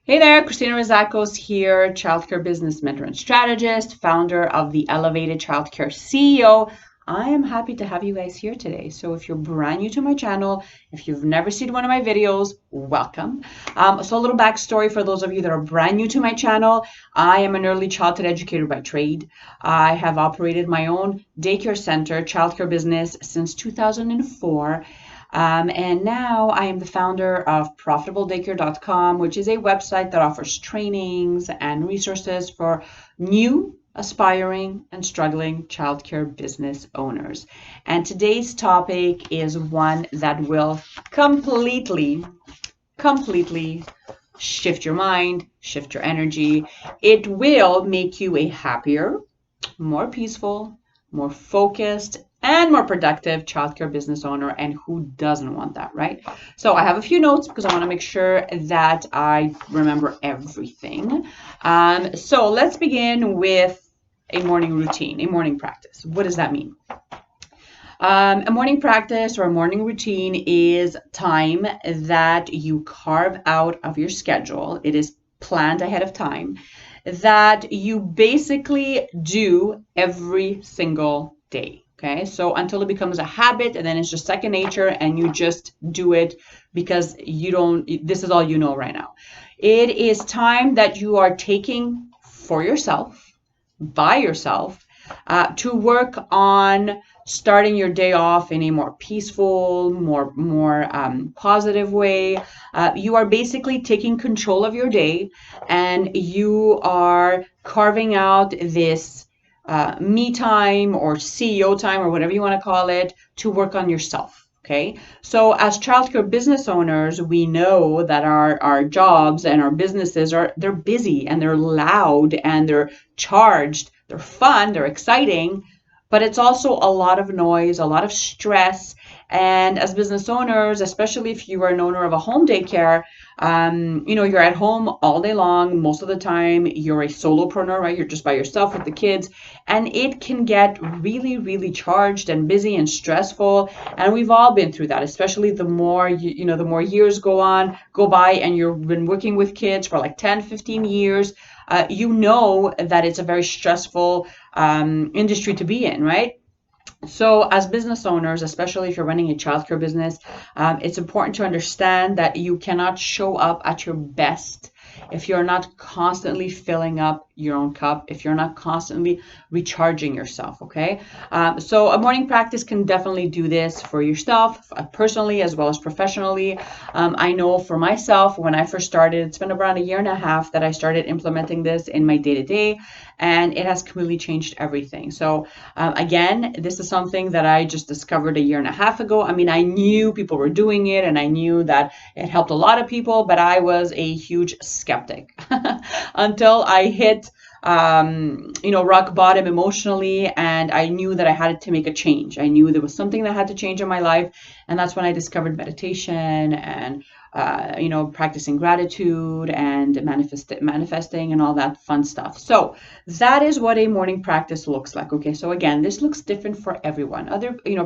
Hey there, Christina Rizakos here, childcare business mentor and strategist, founder of the Elevated Childcare CEO. I am happy to have you guys here today. So if you're brand new to my channel, if you've never seen one of my videos, welcome. So a little backstory for those of you that are brand new to my channel. I am an early childhood educator by trade. I have operated my own daycare center, childcare business since 2004. And now I am the founder of ProfitableDaycare.com, which is a website that offers trainings and resources for new, aspiring, and struggling childcare business owners. And today's topic is one that will completely shift your mind, shift your energy. It will make you a happier, more peaceful, more focused, and more productive childcare business owner. And who doesn't want that, right? So I have a few notes because I want to make sure that I remember everything. So let's begin with a morning routine, a morning practice. What does that mean? A morning practice or a morning routine is time that you carve out of your schedule. It is planned ahead of time that you basically do every single day. Okay, so until it becomes a habit and then it's just second nature and you just do it because this is all you know right now. It is time that you are taking for yourself, by yourself, to work on starting your day off in a more peaceful, more positive way. You are basically taking control of your day, and you are carving out this me time or CEO time or whatever you want to call it to work on yourself. Okay, so as childcare business owners, we know that our jobs and our businesses they're busy and they're loud and they're charged, they're fun, they're exciting, but it's also a lot of noise, a lot of stress. And as business owners, especially if you are an owner of a home daycare, you're at home all day long. Most of the time, you're a solopreneur, right? You're just by yourself with the kids, and it can get really, really charged and busy and stressful. And we've all been through that, especially the more the more years go by, and you've been working with kids for like 10, 15 years. You know that it's a very stressful industry to be in, right? So as business owners, especially if you're running a childcare business, it's important to understand that you cannot show up at your best if you're not constantly filling up your own cup, if you're not constantly recharging yourself, okay? So a morning practice can definitely do this for yourself, personally as well as professionally. I know for myself, when I first started, it's been around a year and a half that I started implementing this in my day-to-day, and it has completely changed everything. So again, this is something that I just discovered a year and a half ago. I mean, I knew people were doing it and I knew that it helped a lot of people, but I was a huge skeptic until I hit rock bottom emotionally, and I knew that I had to make a change. I knew there was something that had to change in my life, and that's when I discovered meditation and practicing gratitude and manifesting and all that fun stuff. So that is what a morning practice looks like. Okay, so again, this looks different for everyone.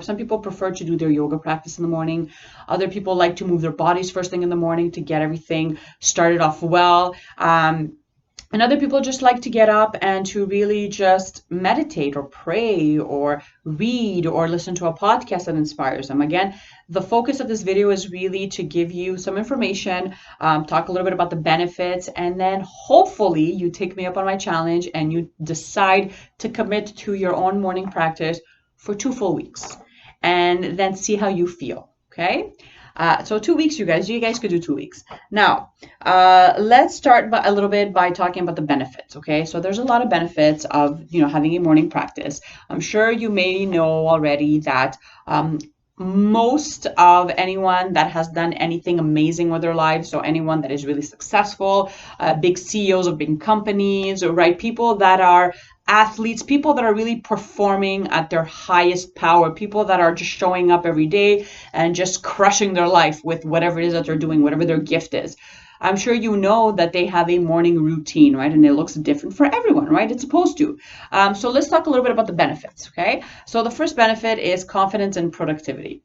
Some people prefer to do their yoga practice in the morning. Other people like to move their bodies first thing in the morning to get everything started off well. And other people just like to get up and to really just meditate or pray or read or listen to a podcast that inspires them. Again, the focus of this video is really to give you some information, talk a little bit about the benefits, and then hopefully you take me up on my challenge and you decide to commit to your own morning practice for 2 full weeks and then see how you feel, okay? So 2 weeks, you guys could do 2 weeks. Now, let's start a little bit by talking about the benefits, okay? So there's a lot of benefits of, having a morning practice. I'm sure you may know already that most of anyone that has done anything amazing with their lives, so anyone that is really successful, big CEOs of big companies, right? People that are athletes, people that are really performing at their highest power, people that are just showing up every day and just crushing their life with whatever it is that they're doing, whatever their gift is. I'm sure you know that they have a morning routine, right? And it looks different for everyone, right? It's supposed to. So let's talk a little bit about the benefits, okay? So the first benefit is confidence and productivity.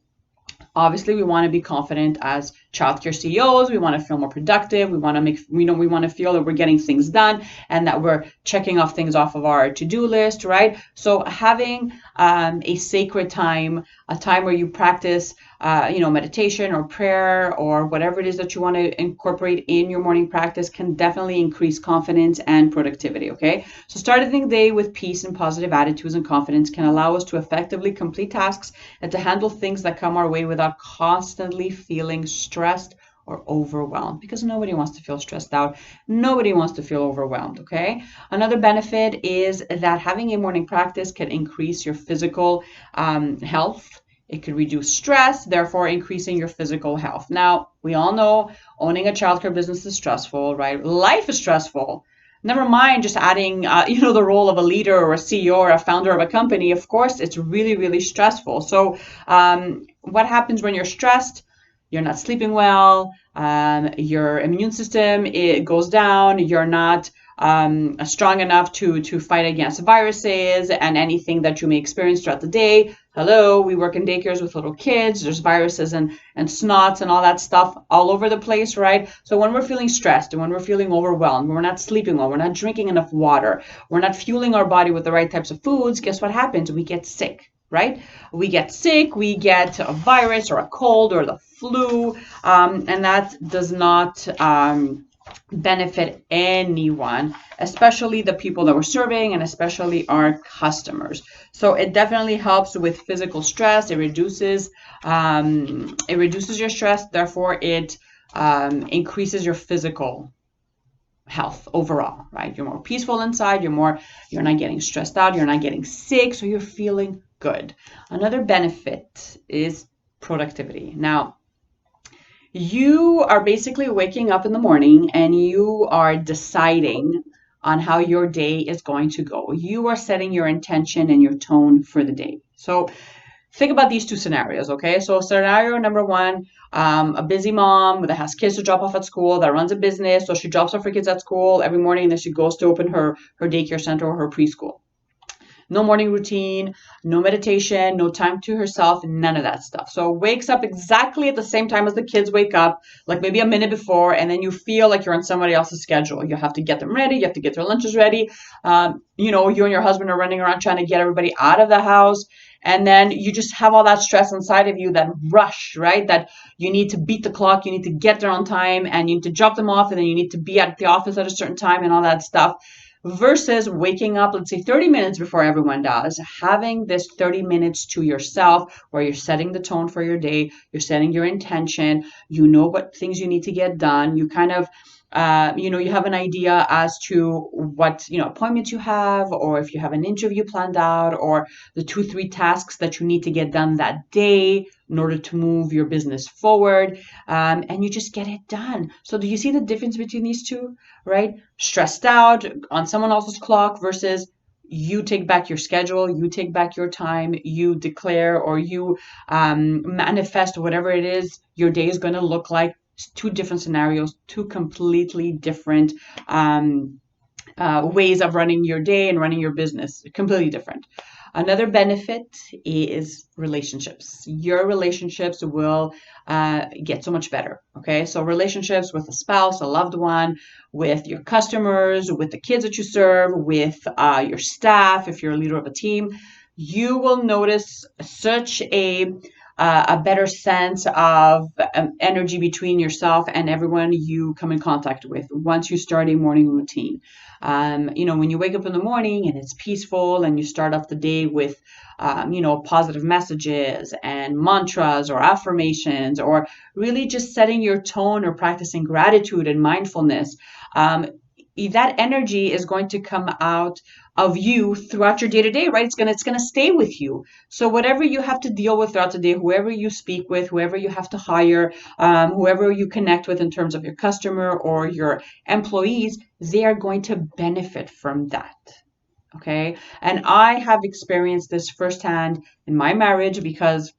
Obviously, we want to be confident as childcare CEOs, we want to feel more productive. We want to we want to feel that we're getting things done and that we're checking off things off of our to-do list, right? So having a sacred time, a time where you practice, meditation or prayer or whatever it is that you want to incorporate in your morning practice can definitely increase confidence and productivity, okay? So starting the day with peace and positive attitudes and confidence can allow us to effectively complete tasks and to handle things that come our way without constantly feeling stressed or overwhelmed, because nobody wants to feel stressed out. Nobody wants to feel overwhelmed, okay? Another benefit is that having a morning practice can increase your physical health. It could reduce stress, therefore increasing your physical health. Now, we all know owning a childcare business is stressful, right? Life is stressful. Never mind just adding, the role of a leader or a CEO or a founder of a company. Of course, it's really, really stressful. So what happens when you're stressed? You're not sleeping well. Your immune system, it goes down. You're not strong enough to fight against viruses and anything that you may experience throughout the day. Hello, we work in daycares with little kids. There's viruses and snots and all that stuff all over the place, right? So when we're feeling stressed and when we're feeling overwhelmed, when we're not sleeping well, we're not drinking enough water, we're not fueling our body with the right types of foods, guess what happens? We get sick. Right? We get sick, we get a virus or a cold or the flu, and that does not benefit anyone, especially the people that we're serving and especially our customers. So it definitely helps with physical stress. It reduces your stress, therefore it increases your physical health overall, right? You're more peaceful inside, you're not getting stressed out, you're not getting sick, so you're feeling good. Another benefit is productivity. Now, you are basically waking up in the morning and you are deciding on how your day is going to go. You are setting your intention and your tone for the day. So think about these two scenarios, okay? So scenario number one, a busy mom that has kids to drop off at school, that runs a business, so she drops off her kids at school every morning and then she goes to open her daycare center or her preschool. No morning routine, no meditation, no time to herself, none of that stuff. So wakes up exactly at the same time as the kids wake up, like maybe a minute before, and then you feel like you're on somebody else's schedule. You have to get them ready, you have to get their lunches ready. You and your husband are running around trying to get everybody out of the house. And then you just have all that stress inside of you, that rush, right? That you need to beat the clock, you need to get there on time, and you need to drop them off, and then you need to be at the office at a certain time and all that stuff. Versus waking up, let's say 30 minutes before everyone does, having this 30 minutes to yourself where you're setting the tone for your day, you're setting your intention, you know what things you need to get done, you kind of you have an idea as to what, appointments you have, or if you have an interview planned out, or the 2-3 tasks that you need to get done that day in order to move your business forward, and you just get it done. So do you see the difference between these two, right? Stressed out on someone else's clock versus you take back your schedule, you take back your time, you declare or you manifest whatever it is your day is going to look like. Two different scenarios, two completely different ways of running your day and running your business, completely different. Another benefit is relationships. Your relationships will get so much better, okay? So relationships with a spouse, a loved one, with your customers, with the kids that you serve, with your staff, if you're a leader of a team, you will notice such a better sense of energy between yourself and everyone you come in contact with once you start a morning routine. When you wake up in the morning and it's peaceful and you start off the day with, positive messages and mantras or affirmations, or really just setting your tone or practicing gratitude and mindfulness, that energy is going to come out of you throughout your day-to-day, right? It's gonna stay with you. So whatever you have to deal with throughout the day, whoever you speak with, whoever you have to hire, whoever you connect with in terms of your customer or your employees, they are going to benefit from that. Okay. And I have experienced this firsthand in my marriage because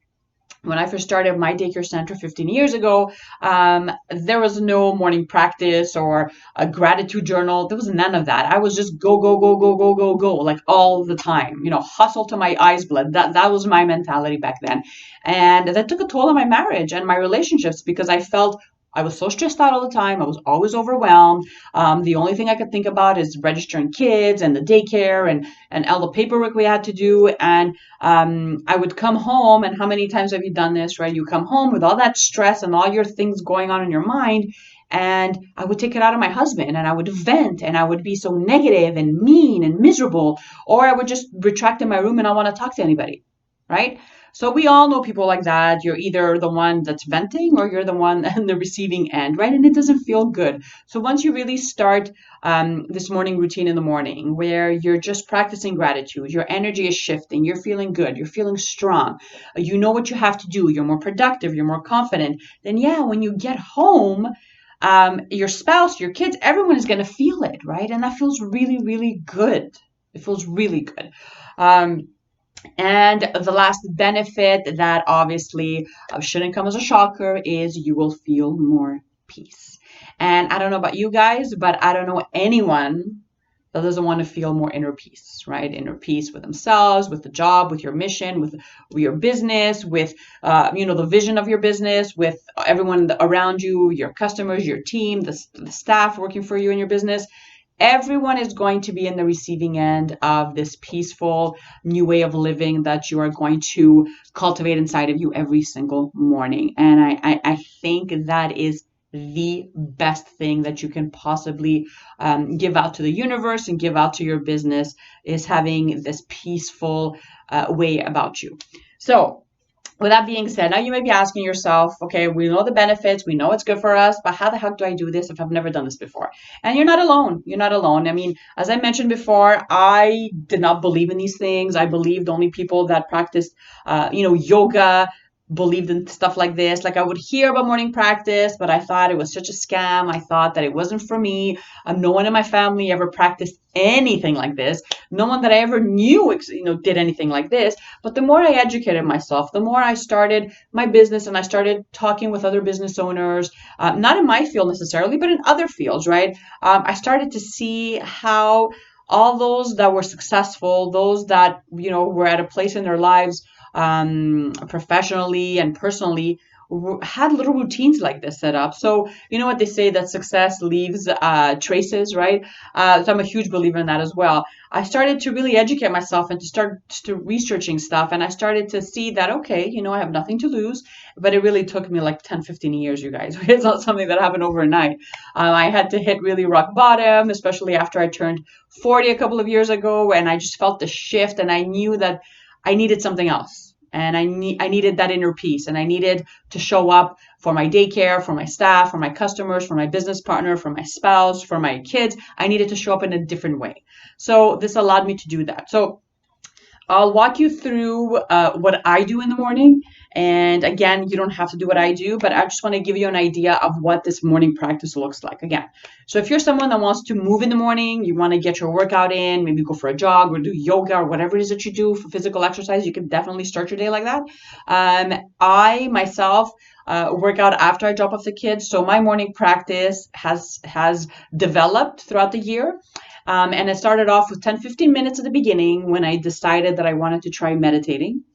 when I first started my daycare center 15 years ago, there was no morning practice or a gratitude journal. There was none of that. I was just go, go, go, go, go, go, go, like all the time, hustle to my eyes blood. That was my mentality back then. And that took a toll on my marriage and my relationships because I was so stressed out all the time. I was always overwhelmed. The only thing I could think about is registering kids and the daycare and all the paperwork we had to do. And I would come home, and how many times have you done this, right? You come home with all that stress and all your things going on in your mind, and I would take it out on my husband, and I would vent, and I would be so negative and mean and miserable, or I would just retract in my room and not want to talk to anybody, right? So we all know people like that. You're either the one that's venting or you're the one in the receiving end, right? And it doesn't feel good. So once you really start this morning routine in the morning where you're just practicing gratitude, your energy is shifting, you're feeling good, you're feeling strong, you know what you have to do, you're more productive, you're more confident, then yeah, when you get home, your spouse, your kids, everyone is going to feel it, right? And that feels really, really good. It feels really good. And the last benefit that obviously shouldn't come as a shocker is you will feel more peace. And I don't know about you guys, but I don't know anyone that doesn't want to feel more inner peace, right? Inner peace with themselves, with the job, with your mission, with your business, with the vision of your business, with everyone around you, your customers, your team, the staff working for you in your business. Everyone is going to be in the receiving end of this peaceful new way of living that you are going to cultivate inside of you every single morning. And I think that is the best thing that you can possibly give out to the universe and give out to your business, is having this peaceful way about you. So with that being said, now you may be asking yourself, okay, we know the benefits, we know it's good for us, but how the heck do I do this if I've never done this before? And you're not alone. You're not alone. I mean, as I mentioned before, I did not believe in these things. I believed only people that practiced, yoga, believed in stuff like this. Like I would hear about morning practice, but I thought it was such a scam. I thought that it wasn't for me. No one in my family ever practiced anything like this. No one that I ever knew, did anything like this. But the more I educated myself, the more I started my business and I started talking with other business owners, not in my field necessarily, but in other fields, right? I started to see how all those that were successful, those that, were at a place in their lives professionally and personally, had little routines like this set up. So you know what they say, that success leaves traces, right? So I'm a huge believer in that as well. I started to really educate myself and to start researching stuff. And I started to see that, okay, I have nothing to lose, but it really took me like 10, 15 years, you guys. It's not something that happened overnight. I had to hit really rock bottom, especially after I turned 40 a couple of years ago. And I just felt the shift, and I knew that I needed something else. And I needed that inner peace, and I needed to show up for my daycare, for my staff, for my customers, for my business partner, for my spouse, for my kids. I needed to show up in a different way. So this allowed me to do that. So I'll walk you through what I do in the morning. And again, you don't have to do what I do, but I just want to give you an idea of what this morning practice looks like. Again, so if you're someone that wants to move in the morning, you want to get your workout in, maybe go for a jog or do yoga or whatever it is that you do for physical exercise, you can definitely start your day like that. I myself work out after I drop off the kids. So my morning practice has developed throughout the year. And it started off with 10, 15 minutes at the beginning when I decided that I wanted to try meditating.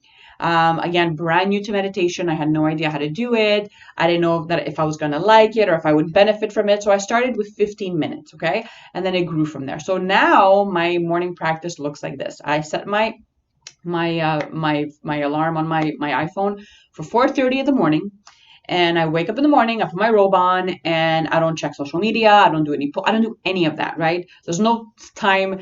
Again, brand new to meditation. I had no idea how to do it. I didn't know that if I was going to like it or if I would benefit from it. So I started with 15 minutes, okay? And then it grew from there. So now my morning practice looks like this. I set my alarm on my iPhone for 4:30 in the morning. And I wake up in the morning, I put my robe on, and I don't check social media. I don't do any of that, right? There's no time,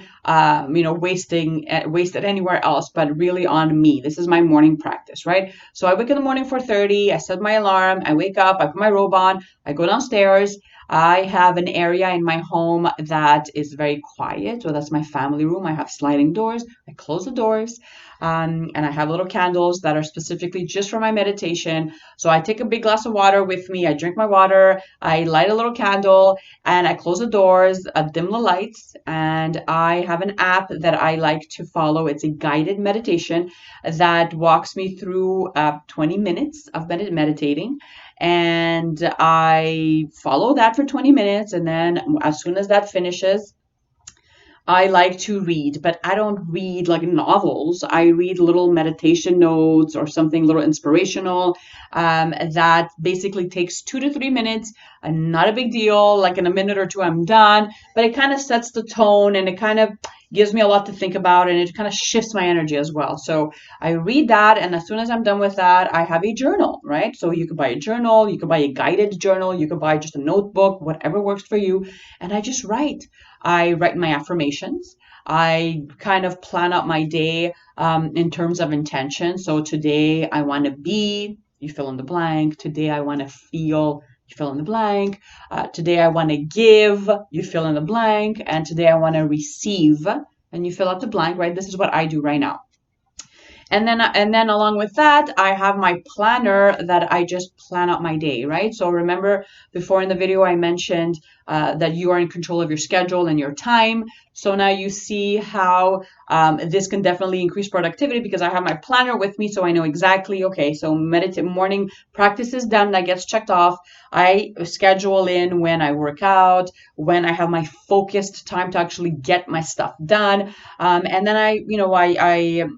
wasted anywhere else, but really on me. This is my morning practice, right? So I wake in the morning 4:30. I set my alarm. I wake up. I put my robe on. I go downstairs. I have an area in my home that is very quiet. So that's my family room. I have sliding doors. I close the doors. And I have little candles that are specifically just for my meditation. So I take a big glass of water with me. I drink my water. I light a little candle and I close the doors, dim the lights. And I have an app that I like to follow. It's a guided meditation that walks me through 20 minutes of meditating. And I follow that for 20 minutes. And then as soon as that finishes, I like to read, but I don't read like novels. I read little meditation notes or something little inspirational that basically takes 2 to 3 minutes. Not a big deal. Like in a minute or two, I'm done. But it kind of sets the tone and it kind of gives me a lot to think about and it kind of shifts my energy as well. So I read that, and as soon as I'm done with that, I have a journal, right? So you could buy a journal, you could buy a guided journal, you could buy just a notebook, whatever works for you. And I just write. I write my affirmations. I kind of plan out my day in terms of intention. So today I want to be, you fill in the blank. Today I want to feel, you fill in the blank. Today I want to give, you fill in the blank. And today I want to receive, and you fill out the blank, right? This is what I do right now. And then along with that, I have my planner that I just plan out my day, right? So remember before in the video, I mentioned that you are in control of your schedule and your time. So now you see how this can definitely increase productivity because I have my planner with me. So I know exactly, okay, so morning practice is done. That gets checked off. I schedule in when I work out, when I have my focused time to actually get my stuff done. And then I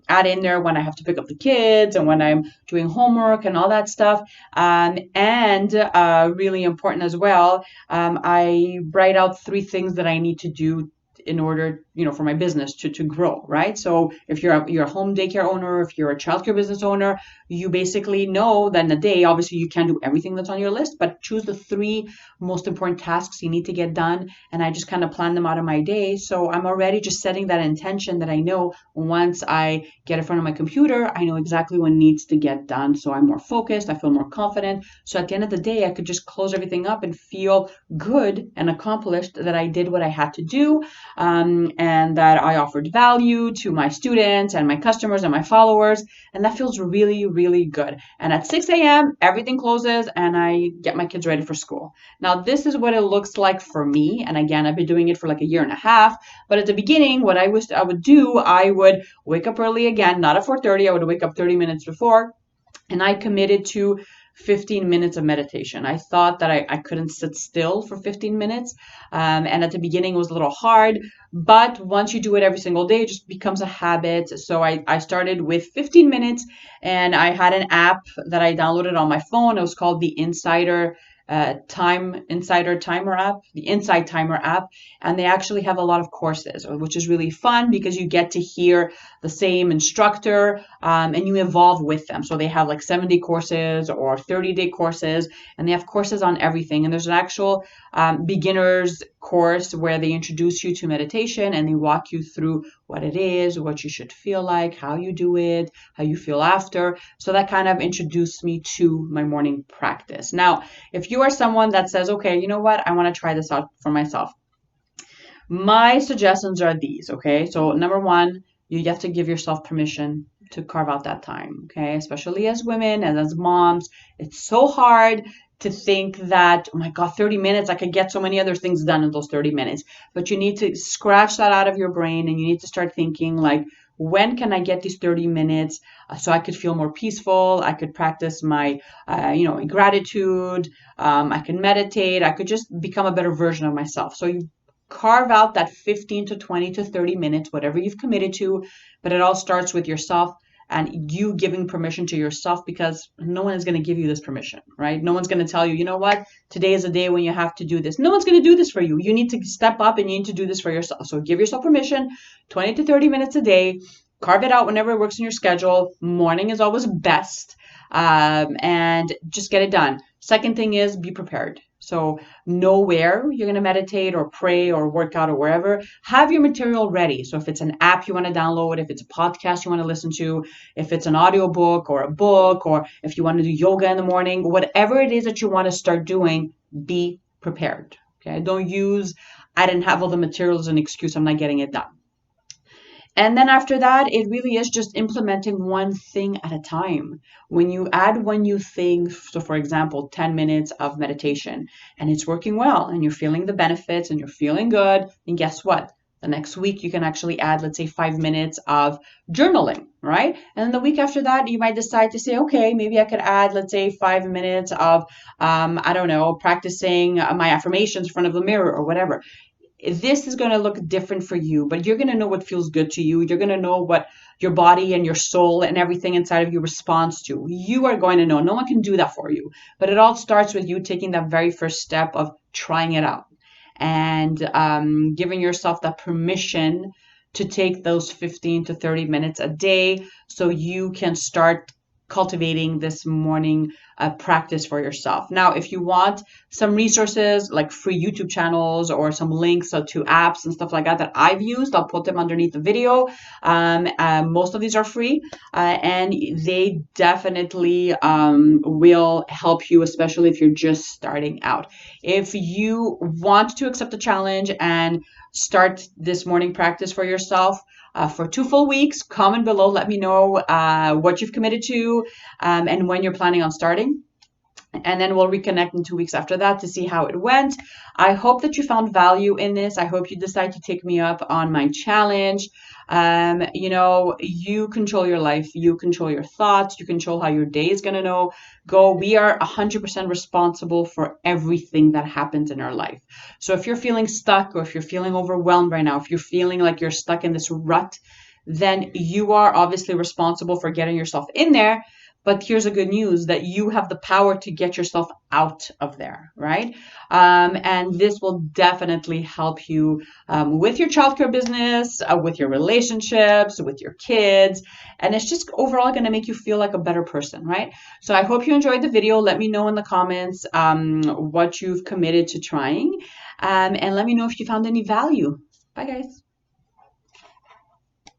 add in there when I have to pick up the kids and when I'm doing homework and all that stuff. And really important as well, I write out 3 things that I need to do in order, for my business to grow, right? So if you're a home daycare owner, if you're a childcare business owner, you basically know that in a day, obviously you can't do everything that's on your list, but choose the 3 most important tasks you need to get done. And I just kind of plan them out of my day. So I'm already just setting that intention that I know once I get in front of my computer, I know exactly what needs to get done. So I'm more focused. I feel more confident. So at the end of the day, I could just close everything up and feel good and accomplished that I did what I had to do. And that I offered value to my students and my customers and my followers. And that feels really, really good. And at 6 a.m., everything closes and I get my kids ready for school. Now, this is what it looks like for me. And again, I've been doing it for like a year and a half. But at the beginning, what I would do, I would wake up early again, not at 4:30. I would wake up 30 minutes before. And I committed to 15 minutes of meditation. I thought that I couldn't sit still for 15 minutes. And at the beginning, it was a little hard. But once you do it every single day, it just becomes a habit. So I started with 15 minutes and I had an app that I downloaded on my phone. It was called the Insider Timer app, the Inside Timer app, and they actually have a lot of courses, which is really fun because you get to hear the same instructor and you evolve with them. So they have like 7-day courses or 30-day courses, and they have courses on everything. And there's an actual beginner's course where they introduce you to meditation and they walk you through what it is, what you should feel like, how you do it, how you feel after. So that kind of introduced me to my morning practice. Now, if you are someone that says, okay, you know what, I want to try this out for myself, my suggestions are these, okay? So number 1, you have to give yourself permission to carve out that time, okay? Especially as women and as moms, it's so hard to think that, oh my God, 30 minutes, I could get so many other things done in those 30 minutes. But you need to scratch that out of your brain and you need to start thinking like, when can I get these 30 minutes so I could feel more peaceful? I could practice my, gratitude. I can meditate. I could just become a better version of myself. So you carve out that 15 to 20 to 30 minutes, whatever you've committed to, but it all starts with yourself and you giving permission to yourself because no one is going to give you this permission, right? No one's going to tell you, you know what, today is a day when you have to do this. No one's going to do this for you. You need to step up and you need to do this for yourself. So give yourself permission, 20 to 30 minutes a day, carve it out whenever it works in your schedule. Morning is always best, and just get it done. Second thing is be prepared. So know where you're going to meditate or pray or work out or wherever. Have your material ready. So if it's an app you want to download, if it's a podcast you want to listen to, if it's an audiobook or a book, or if you want to do yoga in the morning, whatever it is that you want to start doing, be prepared. Okay, don't use I didn't have all the materials as an excuse, I'm not getting it done. And then after that, it really is just implementing one thing at a time. When you add one new thing, so for example, 10 minutes of meditation, and it's working well, and you're feeling the benefits and you're feeling good, and guess what? The next week, you can actually add, let's say, 5 minutes of journaling, right? And then the week after that, you might decide to say, okay, maybe I could add, let's say, 5 minutes of, I don't know, practicing my affirmations in front of the mirror or whatever. This is going to look different for you, but you're going to know what feels good to you. You're going to know what your body and your soul and everything inside of you responds to. You are going to know. No one can do that for you. But it all starts with you taking that very first step of trying it out and giving yourself that permission to take those 15 to 30 minutes a day so you can start cultivating this morning practice for yourself. Now, if you want some resources like free YouTube channels or some links to apps and stuff like that I've used, I'll put them underneath the video. Most of these are free and they definitely will help you, especially if you're just starting out. If you want to accept the challenge and start this morning practice for yourself, for 2 full weeks, comment below. Let me know what you've committed to and when you're planning on starting. And then we'll reconnect in 2 weeks after that to see how it went. I hope that you found value in this. I hope you decide to take me up on my challenge. You control your life. You control your thoughts. You control how your day is going to go. We are 100% responsible for everything that happens in our life. So if you're feeling stuck or if you're feeling overwhelmed right now, if you're feeling like you're stuck in this rut, then you are obviously responsible for getting yourself in there. But here's the good news that you have the power to get yourself out of there, right? And this will definitely help you with your childcare business, with your relationships, with your kids. And it's just overall going to make you feel like a better person, right? So I hope you enjoyed the video. Let me know in the comments what you've committed to trying. And let me know if you found any value. Bye, guys.